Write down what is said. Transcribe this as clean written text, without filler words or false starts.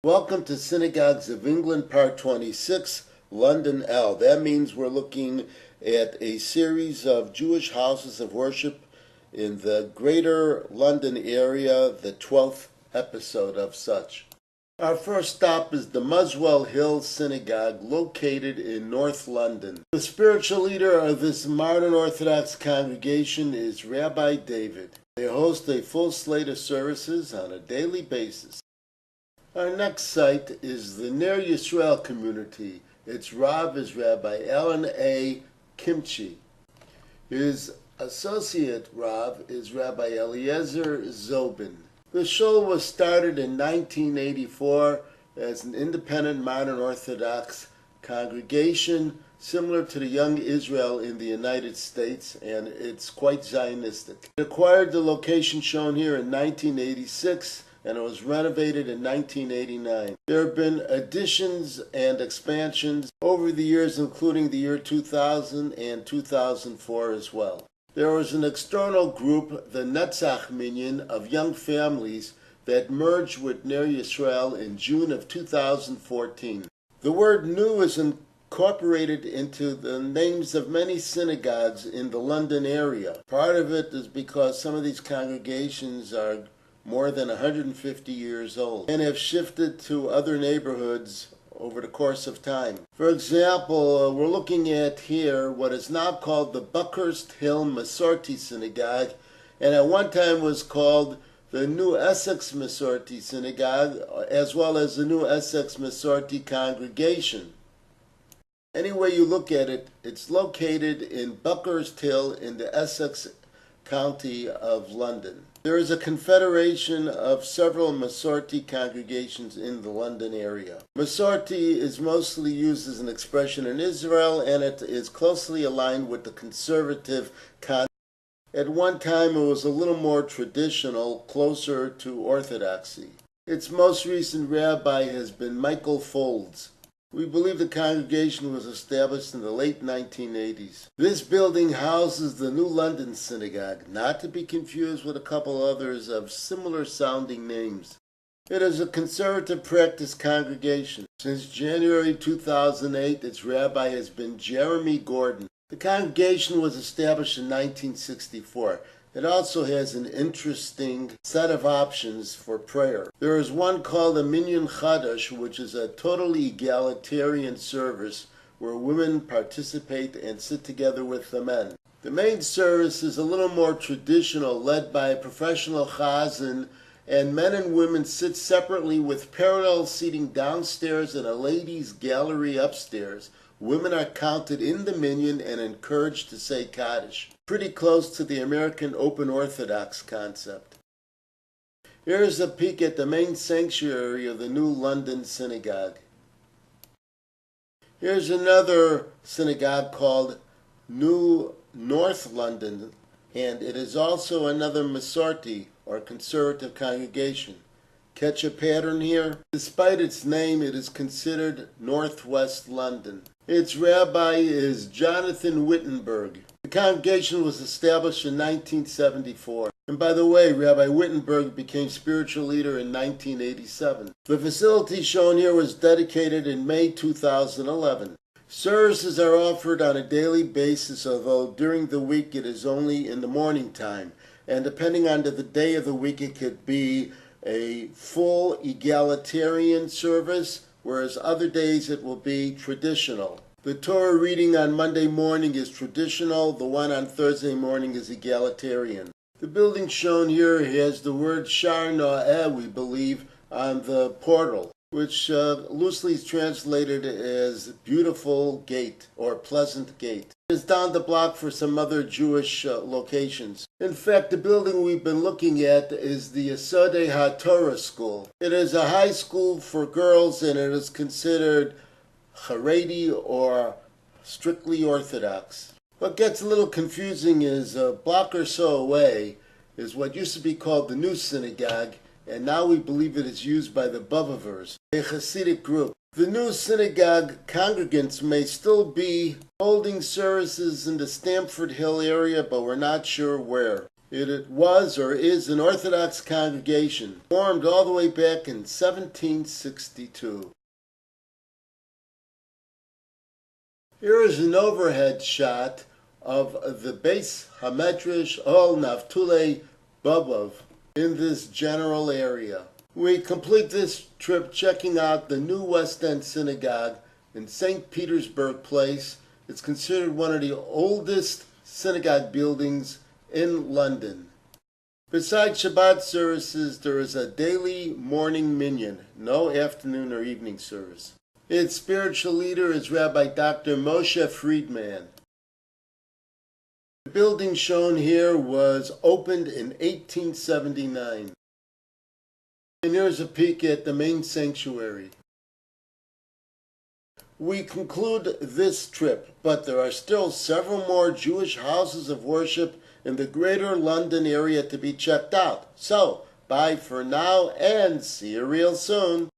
Welcome to Synagogues of England, Part 26, London L. That means we're looking at a series of Jewish houses of worship in the greater London area, the 12th episode of such. Our first stop is the Muswell Hill Synagogue, located in North London. The spiritual leader of this modern Orthodox congregation is Rabbi David. They host a full slate of services on a daily basis. Our next site is the Ner Yisrael community. Its Rav is Rabbi Alan A. Kimchi. His associate Rav is Rabbi Eliezer Zobin. The shul was started in 1984 as an independent modern Orthodox congregation similar to the Young Israel in the United States, and it's quite Zionistic. It acquired the location shown here in 1986, and it was renovated in 1989. There have been additions and expansions over the years, including the year 2000 and 2004 as well. There was an external group, the Netzach Minyan, of young families that merged with Ner Yisrael in June of 2014. The word new is incorporated into the names of many synagogues in the London area. Part of it is because some of these congregations are more than 150 years old and have shifted to other neighborhoods over the course of time. For example, we're looking at here what is now called the Buckhurst Hill Masorti Synagogue, and at one time was called the New Essex Masorti Synagogue, as well as the New Essex Masorti Congregation. Any way you look at it, it's located in Buckhurst Hill in the Essex County of London. There is a confederation of several Masorti congregations in the London area. Masorti is mostly used as an expression in Israel, and it is closely aligned with the conservative concept. At one time it was a little more traditional, closer to Orthodoxy. Its most recent rabbi has been Michael Folds. We believe the congregation was established in the late 1980s. This building houses the New London Synagogue, not to be confused with a couple others of similar sounding names. It is a conservative practice congregation. Since January 2008, its rabbi has been Jeremy Gordon. The congregation was established in 1964. It also has an interesting set of options for prayer. There is one called a Minyan Chadash, which is a totally egalitarian service where women participate and sit together with the men. The main service is a little more traditional, led by a professional chazan, and men and women sit separately with parallel seating downstairs and a ladies' gallery upstairs. Women are counted in the minyan and encouraged to say Kaddish. Pretty close to the American Open Orthodox concept. Here's a peek at the main sanctuary of the New London Synagogue. Here's another synagogue called New North London, and it is also another Masorti, or conservative congregation. Catch a pattern here? Despite its name, it is considered Northwest London. Its rabbi is Jonathan Wittenberg. The congregation was established in 1974. And by the way, Rabbi Wittenberg became spiritual leader in 1987. The facility shown here was dedicated in May 2011. Services are offered on a daily basis, although during the week it is only in the morning time. And depending on the day of the week, it could be a full egalitarian service, whereas other days it will be traditional. The Torah reading on Monday morning is traditional, the one on Thursday morning is egalitarian. The building shown here has the word Shar Noeh, we believe, on the portal, which loosely is translated as beautiful gate or pleasant gate. It is down the block for some other Jewish locations. In fact, the building we've been looking at is the Yesodei HaTorah School. It is a high school for girls, and it is considered Haredi or strictly Orthodox. What gets a little confusing is a block or so away is what used to be called the New Synagogue, and now we believe it is used by the Bavavers, a Hasidic group. The New Synagogue congregants may still be holding services in the Stamford Hill area, but we're not sure where. It was or is an Orthodox congregation, formed all the way back in 1762. Here is an overhead shot of the Beis Hamedrash Ol Naftule Bobov in this general area. We complete this trip checking out the new West End Synagogue in St. Petersburg Place. It's considered one of the oldest synagogue buildings in London. Besides Shabbat services, there is a daily morning minyan, no afternoon or evening service. Its spiritual leader is Rabbi Dr. Moshe Friedman. The building shown here was opened in 1879. And here's a peek at the main sanctuary. We conclude this trip, but there are still several more Jewish houses of worship in the greater London area to be checked out. So, bye for now and see you real soon.